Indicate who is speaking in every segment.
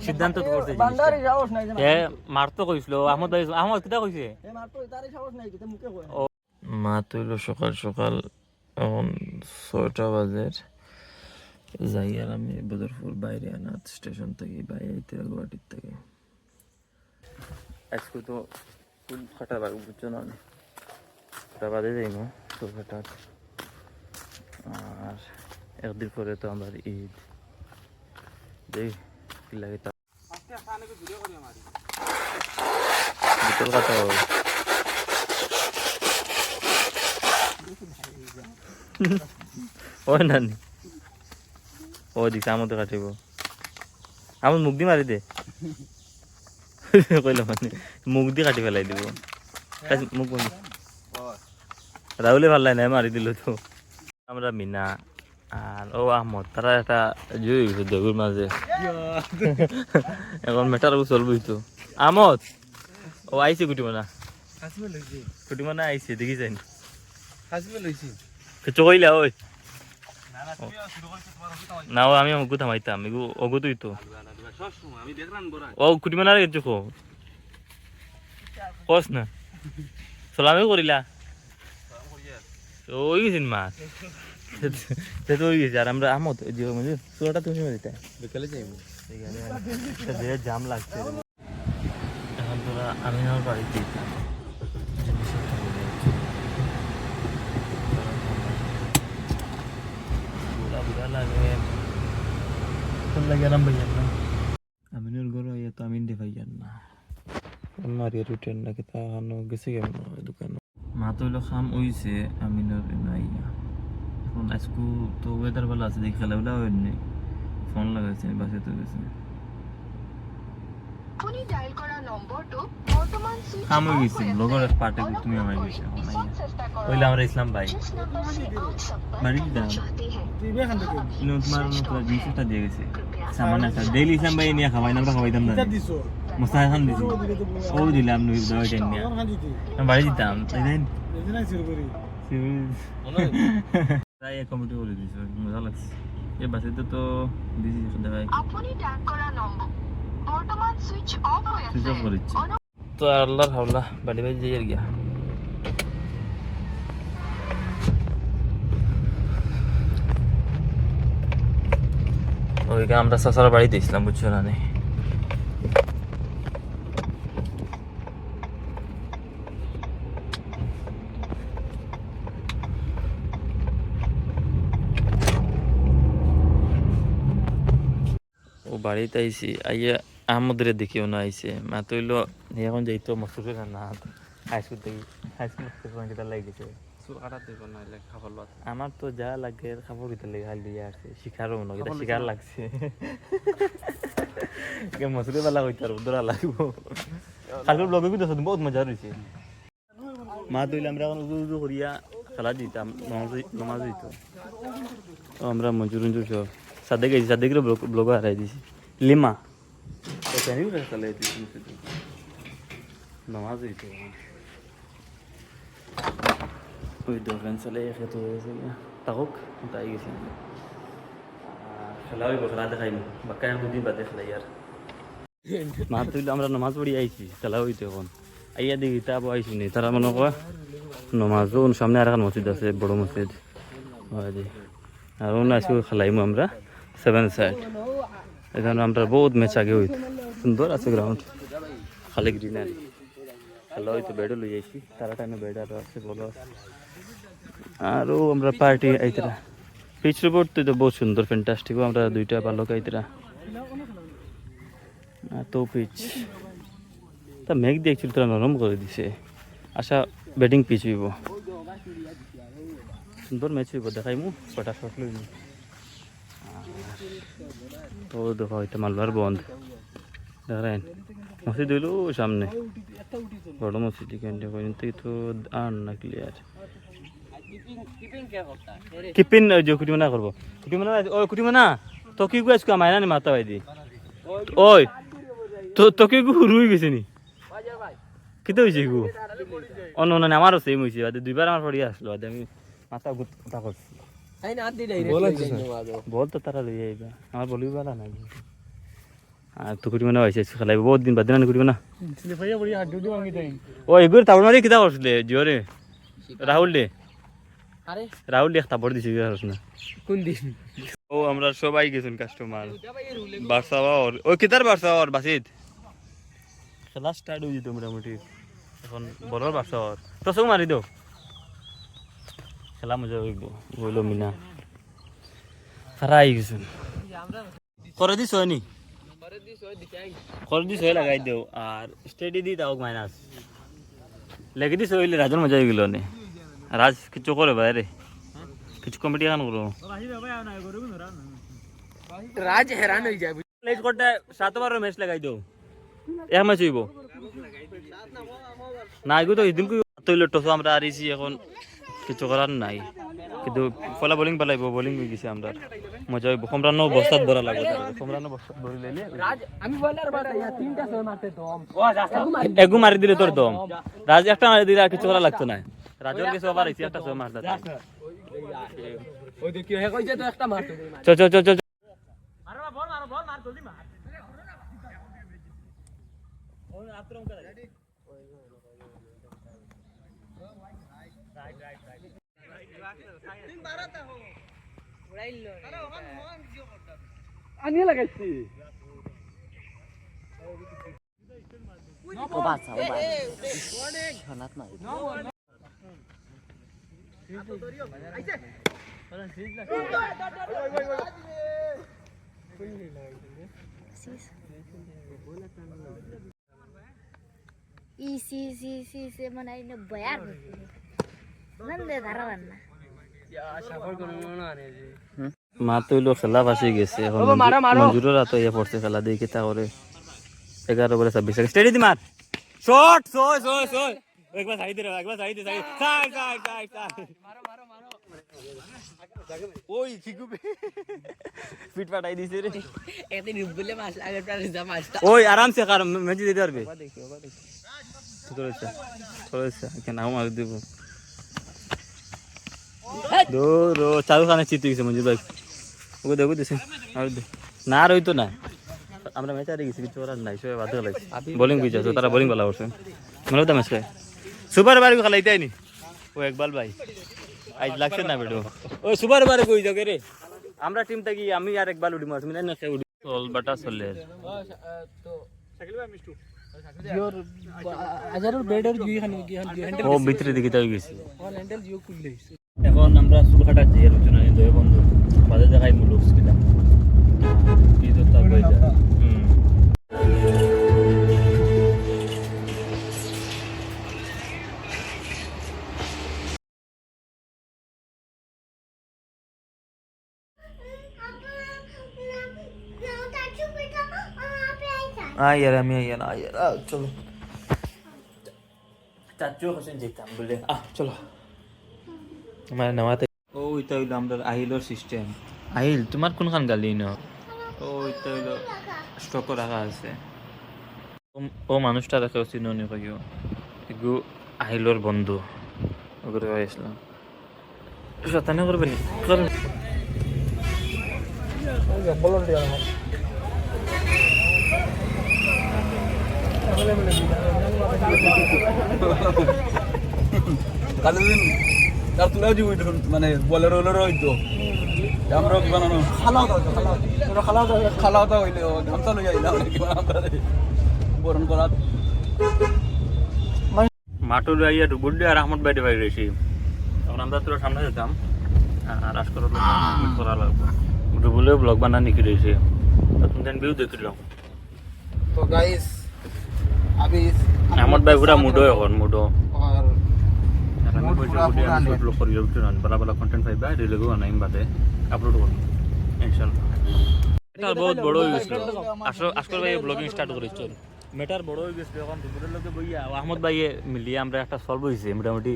Speaker 1: সিদ্ধান্ত তো করতে বান্দারি সাহস নাই এ মারতো কইছিল আহমদ ভাই আহমদ কিটা কইছে এ মারতো তারে সাহস নাই তুই মুখে কই মা তো হইলো সকাল সকাল এখন 6টা বাজে যাই আর আমি বদরপুর বাইরে আনাত স্টেশন থেকে বাইরে গুয়াহাটির থেকে আজকে তো ফুল ফাটা বাগ বুঝছো না ফাটা বাজে যাই না তো ফাটা আর একদিন পরে তো আমার ঈদ দেখ কি লাগে তা ভিতর কথা ওই নানি ও দিকে আমাদের কাটিব আমার মুখ দিয়ে মারি দে কইলাম মানে মুখ দিয়ে কাটি ফেলাই দিব মুখ বন্ধ রাহুলে ভাল লাগে না মারি দিল তো আমরা মিনা আর ও আহমদ তারা একটা জয় হয়েছে দেগুর মাঝে এখন মেটার চলবই তো আহমদ ও আইছে কুটিমানা কুটিমানা আইছে দেখি যাই কিছু কইলা ওই না আমি অগু থামাইতাম এগু অগু তুই তো ও কুটিমানার কিছু কস না সালামে করিলা ওই গেছেন মাছ সে তো ওই গেছে আর আমরা আমত চুয়াটা তুমি দিতে বিকালে যাইব জাম লাগছে এখন তোরা আমি আমার বাড়িতে আমিনুর ঘর হইয়া তো আমিন দেখাই যান না মারিয়া রুটেন না তা গেছে কেমন দোকান মা তো হইলো খাম হইছে আমিনুর নাইয়া এখন আজকু তো ওয়েদার ভালো আছে দেখি খেলাগুলা হয়নি ফোন লাগাইছে বাসে তো গেছে খাম হয়ে গেছি লগর এক পার্টে তুমি আমার গেছে ওইলে আমরা ইসলাম ভাই বাড়ি কি দাম তোমার জিনিসটা দিয়ে গেছে সামান একটা ডেইলি ইসলাম ভাই নিয়ে খাওয়াই না আমরা খাওয়াইতাম না মশলা খান দিছি ও দিলাম দওয়াইটা নিয়ে বাড়ি দিতাম তাই দেন তাই কমিটি বলে দিছে মজা লাগছে এই বাসেতে তো দিছি দেখাই সুইচ অফ করেছি তো আল্লাহর হাওলা বাড়ি বাড়ি যাই আর গিয়া ওইখানে আমরা সাসার বাড়িতে ছিলাম বুঝছো না ও বাড়িতে আইসি আইয়া আহমদের দেখিও না আইসে মা তো হইলো এখন যাইতো মসুরের না হাইস্কুল থেকে হাইস্কুল থেকে লাগিয়েছে আমার তো যা লাগে খাবার দিতে লেগে হাল দিয়ে আসছে শিকারও মনে হয় শিকার লাগছে মসুরি বেলা হইতে আর দৌড়া লাগবো কালকে ব্লগে কিন্তু বহুত মজা রয়েছে মা তো আমরা এখন উজু করিয়া খেলা দিতাম নমাজ দিত আমরা মজুর সব সাদে গেছি সাদে গেলে ব্লগ হারাই দিছি লিমা নমাজ দিত ওই দোকান চলে খেতে হয়েছে তাকক তাই গেছে খেলা হইব খেলা দেখাইম বাক্কা দুদিন বাদে খেলাই আর মা তুইলে আমরা নমাজ পড়ি আইছি খেলা হইতে এখন আইয়া দেখি তা আইসি নি তারা মনে কয় নমাজও সামনে আর এখন মসজিদ আছে বড় মসজিদ আর অন্য আজকে খেলাইমু আমরা 7 সাইড এখানে আমরা বহুত ম্যাচ আগে হইত সুন্দর আছে গ্রাউন্ড খালি গ্রিনারি খেলা হইতো বেডও লই যাইছি তারা টাইমে বেড আরও আছে বলো আরও আমরা পার্টি আইতরা পিচ রিপোর্ট তো বহুত সুন্দর ফ্যান্টাস্টিক আমরা দুইটা বালক আইতরা তো পিচ তা মেঘ দিয়ে অ্যাকচুয়ালি তোরা নরম করে দিছে আশা ব্যাটিং পিচ হইব সুন্দর ম্যাচ হইব দেখাইমু কটা শট লইমু তো দেখা হইতে মালবার বন্ধ দেখেন মসজিদ হইল সামনে বড় মসজিদ থেকে তো আর না ক্লিয়ার কিপিন যে কুটিমানা করবো কুটিমানা ওই কুটিমানা তো কি গু আজকে মাইনা নি মাতা ভাই দি ওই তো তোকে গু রুই গেছে নি কিতে হইছে গু অন্য আমারও সেম হইছে দুইবার আমার পড়িয়ে আসলো আমি মাথা গুতা করছি বল তো তারা লই আইবা আমার বলিও বালা নাই আর তো করি মানে হইছে খেলাইব বহুত দিন বাদ দিন করিব না ও এগুলো তাবড় মারি কিতা করছিলে জোরে রাহুল দে রাহুল একটা বড় দিছে না
Speaker 2: কোন দিন
Speaker 1: ও আমরা সবাই গেছুন কাস্টমার বারসাওয়া ও কিতার বারসাওয়া বাসিত খেলা স্টার্ট হয়ে যেত মোটামুটি এখন বড় বারসাওয়া তো সব মারি দাও খেলা মজা হইব বইলো মিনা হারাই গেছুন করে দিস হয়নি করে দিস হয়ে লাগাই দেও আর স্টেডি দি তাও মাইনাস লেগে দিস হইলে রাজন মজা হয়ে গেল নে রাজ কিছু করে বাইরে কিছু কমিটি এখন করো
Speaker 2: রাজ हैरान হয়ে যায়
Speaker 1: লেট করতে 7 বার ম্যাচ লাগাই দাও এক ম্যাচ হইব না এগো তো এদিন তৈল টস আমরা আরিছি এখন কিছু করার নাই কিন্তু ফলা বোলিং পালাইব বোলিং হয়ে গেছে আমরা মজা হইব কমরানো বস্তাত ভরা লাগবে কমরানো বস্তাত ভরি লইলে
Speaker 2: রাজ আমি বলার বারে তিনটা ছয় মারতে দম
Speaker 1: এগু মারি দিলে তোর দম রাজ একটা মারি দিলে আর কিছু করা লাগতো না রাজর কিছু আবার আইছি একটা ছয় মারতে
Speaker 2: ওই দেখি হে কইছে তো একটা মারতে
Speaker 1: চল চল চল চল
Speaker 2: মারো বল মার জলদি মার ওই আত্রম করে আনিয়ে লাগাইছি ও বাচ্চা ও অনেক শোনাত নাই আইছে
Speaker 3: ই মানে আইনে বয়ার নন্দে ধারাবান না
Speaker 1: মা তো হইলো খেলা ফাঁসি গেছে এখন মঞ্জুরের রাত ইয়ে পড়ছে খেলা দিয়ে কেতা করে 11 বলে 26 সেকেন্ড স্টেডি দি মার শট ছয় ছয় ছয় একবার সাইডে রে একবার সাইডে সাইড সাইড সাইড সাইড মারো মারো মারো ওই চিকু ফিট পাঠাই দিছে রে
Speaker 2: এতে নিবলে মাছ লাগে প্রায় জামাসটা
Speaker 1: ওই আরাম সে কার ম্যাচ দিতে পারবে চলেছে কেন আমার দেব দো চালু খানে চিত গেছে মঞ্জুর ভাই ওকে দেখো দিছে আর না রইতো না আমরা ম্যাচ হারিয়ে গেছি কিছু করার নাই সবাই বাদ গেলাইছি বোলিং বুঝা তো তারা বোলিং ভালো করছে মানে তো ম্যাচ সুপার বার को খেলাইতে নি ও একবাল ভাই আজ লাগছে না ভিডিও ও সুপার বার কই যাবে রে আমরা টিম থাকি আমি আর একবার উড়ি মাছ মিনা না খেয়ে উড়ি চল বাটা চলে
Speaker 2: তো সাইকেল ভাই মিষ্টু জিওর হাজারের বেডের জিও খানি হ্যান্ডেল
Speaker 1: ও ভিতরে দিকে তাই গেছি
Speaker 2: ওর হ্যান্ডেল জিও খুললে
Speaker 1: এখন আমরা সুলহাটা যে আলোচনা নিয়ে দুই বন্ধু বাজে দেখাই মুলুক কিটা কি তো তা বই যা यार আমি यार চলো চাচু হোসেন যেতাম বলে চলো আমার নামাতে ও এটা হইলো আমরা আহিলোর সিস্টেম আহিল তোমার কোনখান গালি ন ও এটা হইলো স্টক রাখা আছে ও মানুষটা রাখা উচিত নি কইও এগু আহিলোর বন্ধু ওগুলো হয়েছিলাম শতানে করবেন করেন
Speaker 4: কালদিন তার তুলাও যে মানে বলের হলেরও হইতো আমরা কি বানানো খালাও দাও হইলে গামছা লই আইলাম আমরা বরণ করাত
Speaker 1: মাটুল আইয়া ডুবুড্ডি আর আহমদ ভাই ভাই রেছি তখন আমরা তোর সামনে যেতাম আর আজ করা লাগবে ডুবুলেও ব্লগ বানা নিকি রয়েছে তুমি দেন ভিউ দেখিলাম
Speaker 4: তো গাইস अभी
Speaker 1: আহমদ ভাই পুরা মুডো এখন মুডো
Speaker 4: और
Speaker 1: আমি কইছি ভিডিও আপলোড করি ইউটিউবে বালা বালা কন্টেন্ট পাইবা রিলেগো আনাইম বাদে আপলোড করব ইনশাআল্লাহ এটা বহুত বড় হয়ে গেছে আজকর ভাই ব্লগিং স্টার্ট করেছে মেটার বড় হয়ে গেছে এখন দুপুরের লোকে বইয়া আহমদ ভাই মিলিয়ে আমরা একটা সলভ হইছে মোটামুটি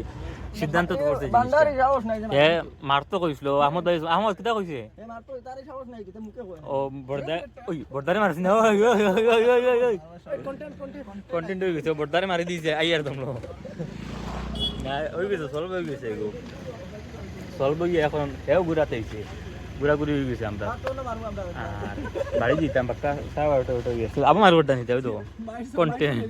Speaker 1: সিদ্ধান্ত তো করতে
Speaker 2: বান্দারি সাহস নাই
Speaker 1: এ মারতো কইছিল আহমদ ভাই আহমদ কিটা কইছে
Speaker 2: এ মারতো তারে সাহস নাই কিতে মুখে কয়
Speaker 1: ও বড়দারে মারছ না ওই কন্টেন্ট হয়ে গেছে বড়দারে মারি দিয়েছে আইয়ার তোমরা না ওই গেছে সলভ হয়ে গেছে গো সলভ গিয়ে এখন এও ঘুরাতে হয়েছে ঘুরাঘুরি হয়ে গেছে আমরা আর বাড়ি দিতাম পাক্কা 12:30 ওটা গেছে আবার মারবটা নিতে হবে তো কন্টেন্ট